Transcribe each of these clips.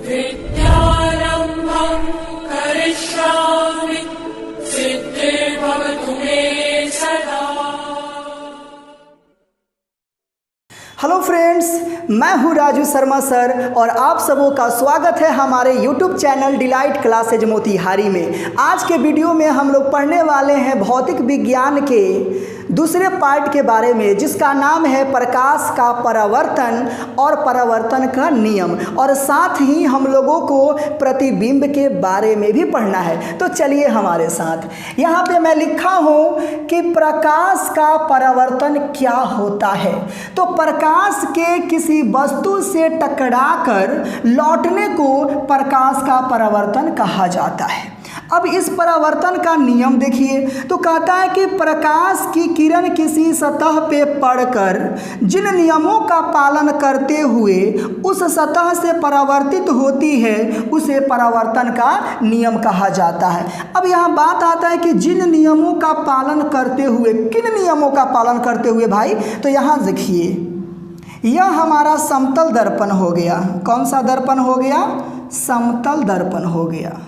विद्यारम्भं करिष्यामि सिद्धिर्भवतु मे सदा। Hello friends, मैं हूं राजू शर्मा सर और आप सबों का स्वागत है हमारे YouTube channel delight classes Motihari में। आज के वीडियो में हम लोग पढ़ने वाले हैं भौतिक विज्ञान के दूसरे पार्ट के बारे में, जिसका नाम है प्रकाश का परावर्तन और परावर्तन का नियम, और साथ ही हम लोगों को प्रतिबिंब के बारे में भी पढ़ना है। तो चलिए हमारे साथ। यहाँ पे मैं लिखा हूँ कि प्रकाश का परावर्तन क्या होता है। तो प्रकाश के किसी वस्तु से टकराकर लौटने को प्रकाश का परावर्तन कहा जाता है। अब इस परावर्तन का नियम देखिए, तो कहता है कि प्रकाश की किरण किसी सतह पे पड़कर जिन नियमों का पालन करते हुए उस सतह से परावर्तित होती है उसे परावर्तन का नियम कहा जाता है। अब यहाँ बात आता है कि जिन नियमों का पालन करते हुए, किन नियमों का पालन करते हुए भाई? तो यहाँ देखिए, यह हमारा समतल दर्पण हो गया। कौन सा दर्पण हो गया? समतल दर्पण हो गया।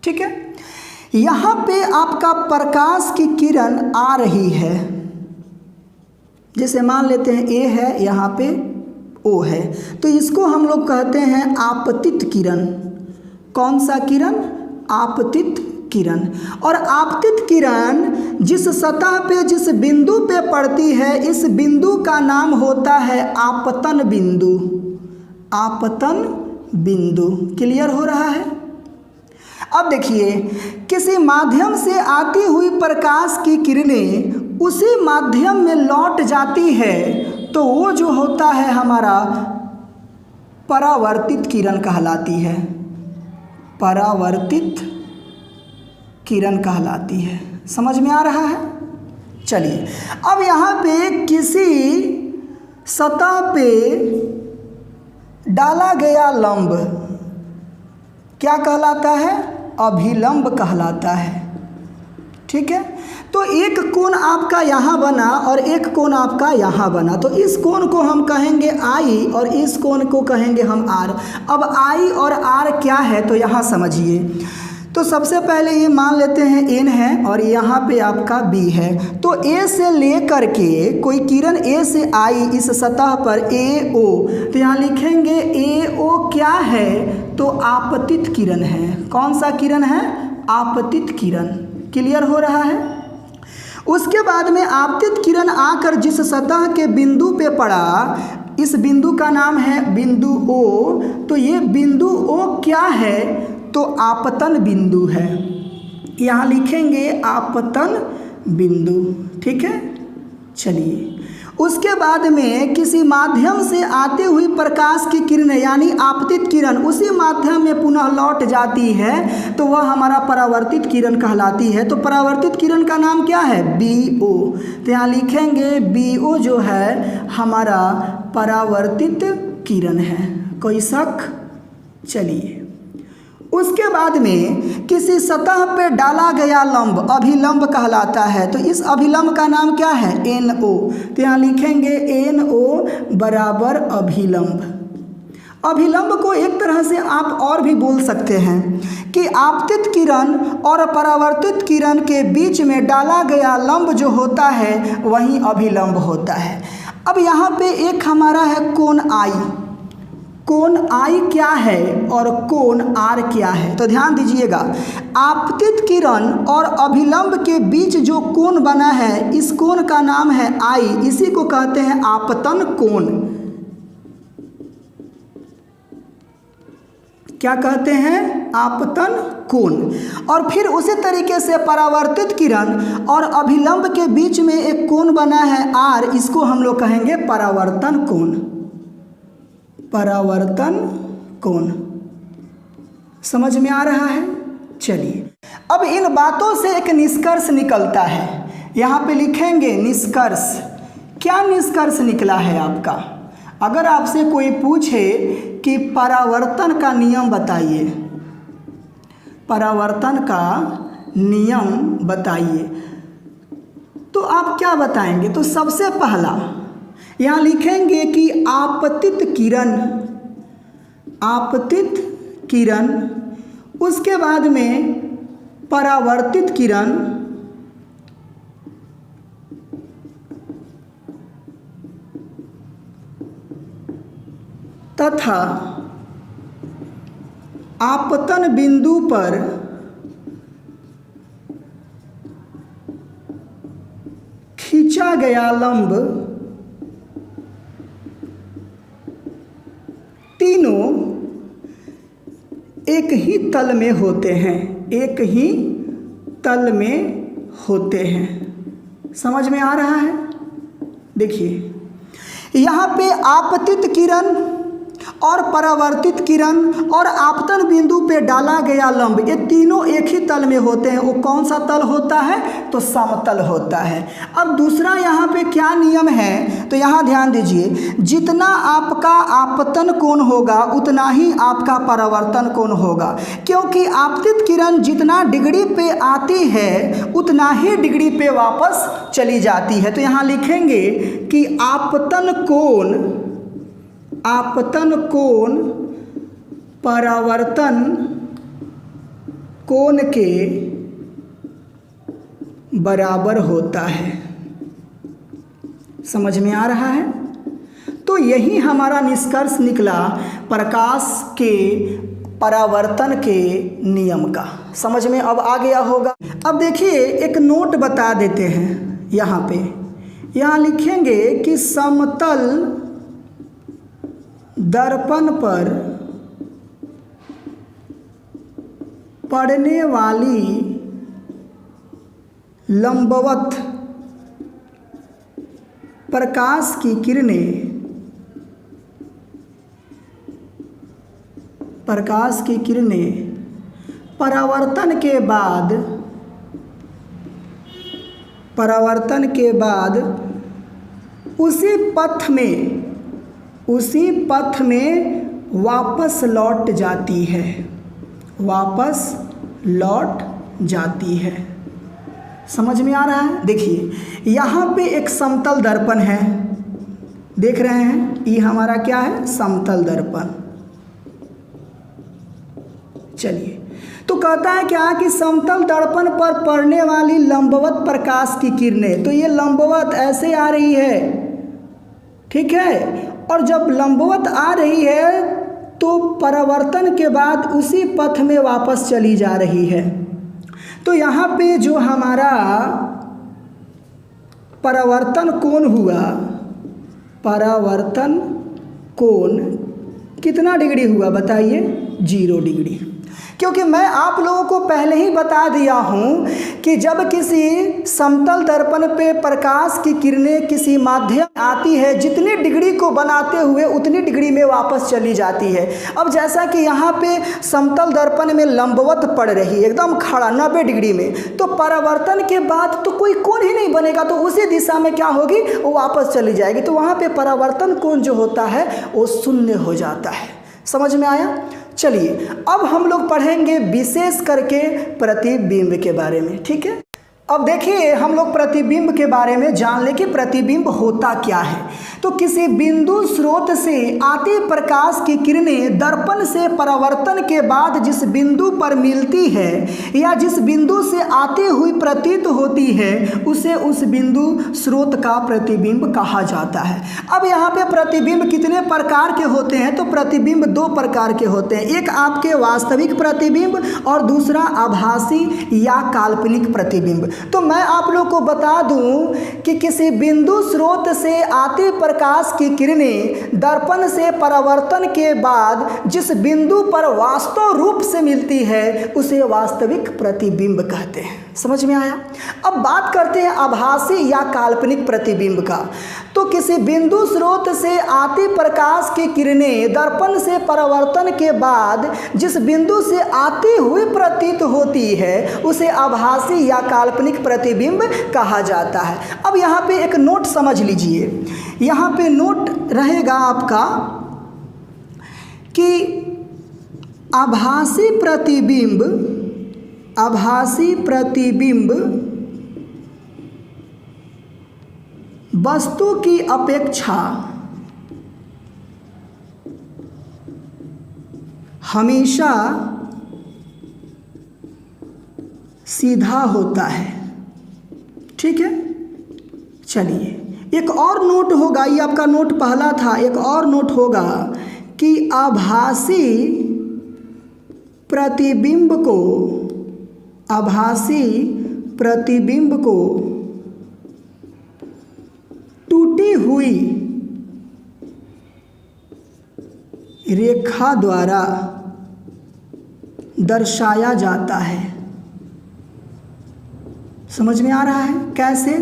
ठीक है, यहाँ पे आपका प्रकाश की किरण आ रही है। जैसे मान लेते हैं ए है, यहाँ पे ओ है, तो इसको हम लोग कहते हैं आपतित किरण। कौन सा किरण? आपतित किरण। और आपतित किरण जिस सतह पे, जिस बिंदु पे पड़ती है, इस बिंदु का नाम होता है आपतन बिंदु। आपतन बिंदु। क्लियर हो रहा है? अब देखिए, किसी माध्यम से आती हुई प्रकाश की किरणें उसी माध्यम में लौट जाती है तो वो जो होता है हमारा परावर्तित किरण कहलाती है। परावर्तित किरण कहलाती है। समझ में आ रहा है? चलिए, अब यहाँ पे किसी सतह पे डाला गया लंब क्या कहलाता है? अभिलंब कहलाता है। ठीक है, तो एक कोण आपका यहाँ बना और एक कोण आपका यहाँ बना, तो इस कोण को हम कहेंगे आई और इस कोण को कहेंगे हम आर। अब आई और आर क्या है तो यहाँ समझिए। तो सबसे पहले ये मान लेते हैं एन है और यहाँ पे आपका बी है। तो ए से ले करके कोई किरण ए से आई इस सतह पर ए ओ, तो यहाँ लिखेंगे ए ओ क्या है? तो आपतित किरण है। कौन सा किरण है? आपतित किरण। क्लियर हो रहा है? उसके बाद में आपतित किरण आकर जिस सतह के बिंदु पे पड़ा, इस बिंदु का नाम है बिंदु ओ। तो ये बिंदु ओ क्या है? तो आपतन बिंदु है। यहाँ लिखेंगे आपतन बिंदु। ठीक है, चलिए। उसके बाद में किसी माध्यम से आती हुई प्रकाश की किरण यानी आपतित किरण उसी माध्यम में पुनः लौट जाती है तो वह हमारा परावर्तित किरण कहलाती है। तो परावर्तित किरण का नाम क्या है? B O. तो यहाँ लिखेंगे बी ओ जो है हमारा परावर्तित किरण है। कोई शक? चलिए, उसके बाद में किसी सतह पे डाला गया लंब अभिलंब कहलाता है। तो इस अभिलंब का नाम क्या है? N O. तो यहाँ लिखेंगे एन ओ बराबर अभिलंब। अभिलंब को एक तरह से आप और भी बोल सकते हैं कि आपतित किरण और परावर्तित किरण के बीच में डाला गया लंब जो होता है वही अभिलंब होता है। अब यहाँ पे एक हमारा है कोण आई। कोण आई क्या है और कोण आर क्या है? तो ध्यान दीजिएगा, आपतित किरण और अभिलंब के बीच जो कोण बना है इस कोण का नाम है आई। इसी को कहते हैं आपतन कोण। क्या कहते हैं? आपतन कोण। और फिर उसी तरीके से परावर्तित किरण और अभिलंब के बीच में एक कोण बना है आर, इसको हम लोग कहेंगे परावर्तन कोण। परावर्तन कोण। समझ में आ रहा है? चलिए, अब इन बातों से एक निष्कर्ष निकलता है। यहाँ पे लिखेंगे निष्कर्ष। क्या निष्कर्ष निकला है आपका? अगर आपसे कोई पूछे कि परावर्तन का नियम बताइए, परावर्तन का नियम बताइए, तो आप क्या बताएंगे? तो सबसे पहला यहाँ लिखेंगे कि आपतित किरण, आपतित किरण, उसके बाद में परावर्तित किरण, तथा आपतन बिंदु पर खींचा गया लंब, तीनों एक ही तल में होते हैं, एक ही तल में होते हैं। समझ में आ रहा है? देखिए यहाँ पे आपतित किरण और परावर्तित किरण और आपतन बिंदु पे डाला गया लंब, ये तीनों एक ही तल में होते हैं। वो कौन सा तल होता है? तो समतल होता है। अब दूसरा यहाँ पे क्या नियम है, तो यहाँ ध्यान दीजिए, जितना आपका आपतन कोण होगा उतना ही आपका परावर्तन कोण होगा, क्योंकि आपतित किरण जितना डिग्री पे आती है उतना ही डिग्री पे वापस चली जाती है। तो यहाँ लिखेंगे कि आपतन कोण परावर्तन कोण के बराबर होता है। समझ में आ रहा है? तो यही हमारा निष्कर्ष निकला प्रकाश के परावर्तन के नियम का। समझ में अब आ गया होगा। अब देखिए एक नोट बता देते हैं यहाँ पे, यहाँ लिखेंगे कि समतल दर्पण पर पड़ने वाली लंबवत प्रकाश की किरणें परावर्तन के बाद उसी पथ में वापस लौट जाती है। समझ में आ रहा है? देखिए यहाँ पे एक समतल दर्पण है, देख रहे हैं, ये हमारा क्या है? समतल दर्पण। चलिए, तो कहता है क्या कि समतल दर्पण पर पड़ने वाली लंबवत प्रकाश की किरणें, तो ये लंबवत ऐसे आ रही है, ठीक है, और जब लंबवत आ रही है तो परावर्तन के बाद उसी पथ में वापस चली जा रही है। तो यहाँ पे जो हमारा परावर्तन कोण हुआ, परावर्तन कोण कितना डिग्री हुआ बताइए? 0 डिग्री। क्योंकि मैं आप लोगों को पहले ही बता दिया हूँ कि जब किसी समतल दर्पण पे प्रकाश की किरणें किसी माध्यम आती है, जितनी डिग्री को बनाते हुए उतनी डिग्री में वापस चली जाती है। अब जैसा कि यहाँ पे समतल दर्पण में लंबवत पड़ रही है, एकदम खड़ा 90 डिग्री में, तो परावर्तन के बाद तो कोई कोण ही नहीं बनेगा, तो उसी दिशा में क्या होगी? वो वापस चली जाएगी। तो वहाँ पे परावर्तन कोण जो होता है वो 0 हो जाता है। समझ में आया? चलिए अब हम लोग पढ़ेंगे विशेष करके प्रतिबिंब के बारे में, ठीक है। अब देखिए हम लोग प्रतिबिंब के बारे में जान लें कि प्रतिबिंब होता क्या है। तो किसी बिंदु स्रोत से आती प्रकाश की किरणें दर्पण से परावर्तन के बाद जिस बिंदु पर मिलती है या जिस बिंदु से आती हुई प्रतीत होती है उसे उस बिंदु स्रोत का प्रतिबिंब कहा जाता है। अब यहाँ पे प्रतिबिंब कितने प्रकार के होते हैं? तो प्रतिबिंब 2 प्रकार के होते हैं, एक आपके वास्तविक प्रतिबिंब और दूसरा आभासी या काल्पनिक प्रतिबिंब। तो मैं आप लोग को बता दूं कि किसी बिंदु स्रोत से आती प्रकाश की किरणें दर्पण से परावर्तन के बाद जिस बिंदु पर वास्तव रूप से मिलती है उसे वास्तविक प्रतिबिंब कहते हैं। समझ में आया? अब बात करते हैं आभासी या काल्पनिक प्रतिबिंब का। तो किसी बिंदु स्रोत से आती प्रकाश की किरणें दर्पण से परावर्तन के बाद जिस बिंदु से आती हुई प्रतीत होती है उसे आभासी या काल्पनिक प्रतिबिंब कहा जाता है। अब यहाँ पे एक नोट समझ लीजिए, यहाँ पे नोट रहेगा आपका कि आभासी प्रतिबिंब वस्तु की अपेक्षा हमेशा सीधा होता है। ठीक है, चलिए एक और नोट होगा, ये आपका नोट पहला था, एक और नोट होगा कि आभासी प्रतिबिंब को टूटी हुई रेखा द्वारा दर्शाया जाता है। समझ में आ रहा है कैसे?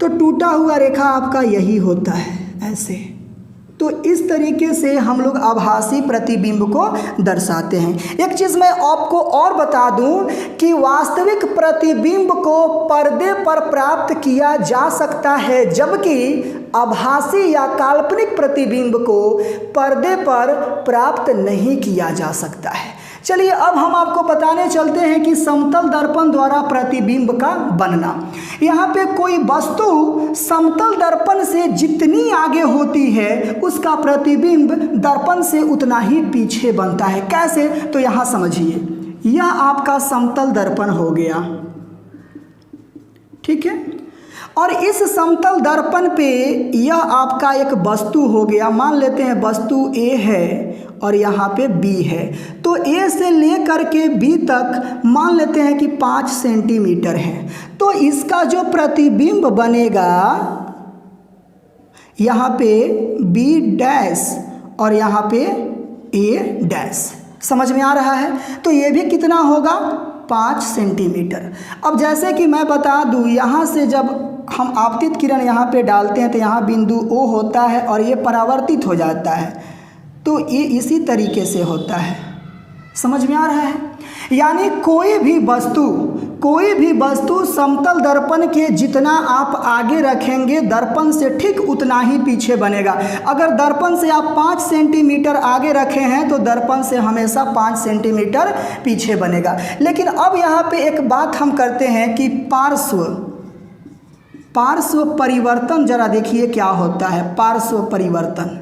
तो टूटा हुआ रेखा आपका यही होता है, ऐसे। तो इस तरीके से हम लोग आभासी प्रतिबिंब को दर्शाते हैं। एक चीज़ मैं आपको और बता दूं कि वास्तविक प्रतिबिंब को पर्दे पर प्राप्त किया जा सकता है, जबकि आभासी या काल्पनिक प्रतिबिंब को पर्दे पर प्राप्त नहीं किया जा सकता है। चलिए अब हम आपको बताने चलते हैं कि समतल दर्पण द्वारा प्रतिबिंब का बनना। यहाँ पे कोई वस्तु समतल दर्पण से जितनी आगे होती है उसका प्रतिबिंब दर्पण से उतना ही पीछे बनता है। कैसे? तो यहाँ समझिए, यह आपका समतल दर्पण हो गया, ठीक है, और इस समतल दर्पण पे यह आपका एक वस्तु हो गया। मान लेते हैं वस्तु A है और यहाँ पे B है, तो A से लेकर के B तक मान लेते हैं कि 5 सेंटीमीटर है। तो इसका जो प्रतिबिंब बनेगा यहाँ पे B डैश और यहाँ पे A डैश। समझ में आ रहा है? तो ये भी कितना होगा? 5 सेंटीमीटर। अब जैसे कि मैं बता दूँ, यहाँ से जब हम आपतित किरण यहाँ पे डालते हैं तो यहाँ बिंदु O होता है और ये परावर्तित हो जाता है, तो ये इसी तरीके से होता है। समझ में आ रहा है? यानी कोई भी वस्तु समतल दर्पण के जितना आप आगे रखेंगे दर्पण से ठीक उतना ही पीछे बनेगा। अगर दर्पण से आप 5 सेंटीमीटर आगे रखे हैं तो दर्पण से हमेशा 5 सेंटीमीटर पीछे बनेगा। लेकिन अब यहाँ पे एक बात हम करते हैं कि पार्श्व परिवर्तन जरा देखिए क्या होता है। पार्श्व परिवर्तन,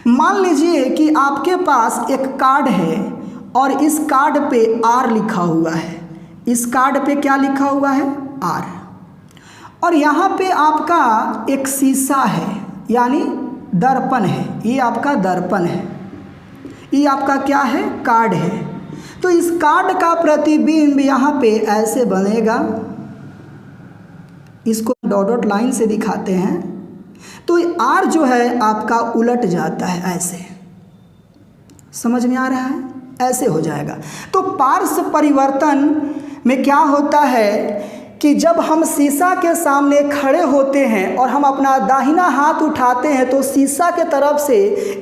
मान लीजिए कि आपके पास एक कार्ड है और इस कार्ड पे R लिखा हुआ है। इस कार्ड पे क्या लिखा हुआ है? R। और यहाँ पे आपका एक शीशा है, यानी दर्पण है। ये आपका दर्पण है, ये आपका क्या है? कार्ड है। तो इस कार्ड का प्रतिबिंब यहाँ पे ऐसे बनेगा। इसको डॉट डॉट लाइन से दिखाते हैं तो R जो है आपका उलट जाता है ऐसे। समझ में आ रहा है? ऐसे हो जाएगा। तो पार्श्व परिवर्तन में क्या होता है कि जब हम शीशा के सामने खड़े होते हैं और हम अपना दाहिना हाथ उठाते हैं तो शीशा के तरफ से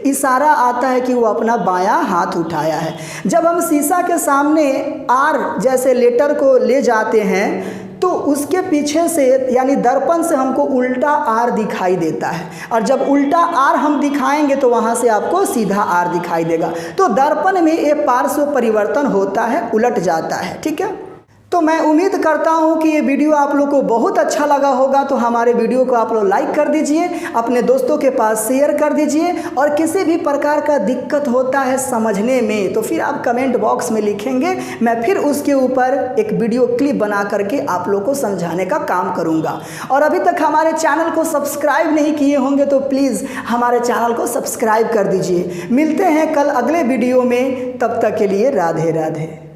इशारा आता है कि वो अपना बायां हाथ उठाया है। जब हम शीशा के सामने R जैसे लेटर को ले जाते हैं तो उसके पीछे से यानी दर्पण से हमको उल्टा R दिखाई देता है, और जब उल्टा R हम दिखाएंगे तो वहाँ से आपको सीधा R दिखाई देगा। तो दर्पण में ये पार्श्व परिवर्तन होता है, उलट जाता है। ठीक है, तो मैं उम्मीद करता हूँ कि ये वीडियो आप लोग को बहुत अच्छा लगा होगा। तो हमारे वीडियो को आप लोग लाइक कर दीजिए, अपने दोस्तों के पास शेयर कर दीजिए, और किसी भी प्रकार का दिक्कत होता है समझने में तो फिर आप कमेंट बॉक्स में लिखेंगे, मैं फिर उसके ऊपर एक वीडियो क्लिप बना करके आप लोग को समझाने का काम करूँगा। और अभी तक हमारे चैनल को सब्सक्राइब नहीं किए होंगे तो प्लीज़ हमारे चैनल को सब्सक्राइब कर दीजिए। मिलते हैं कल अगले वीडियो में, तब तक के लिए राधे राधे।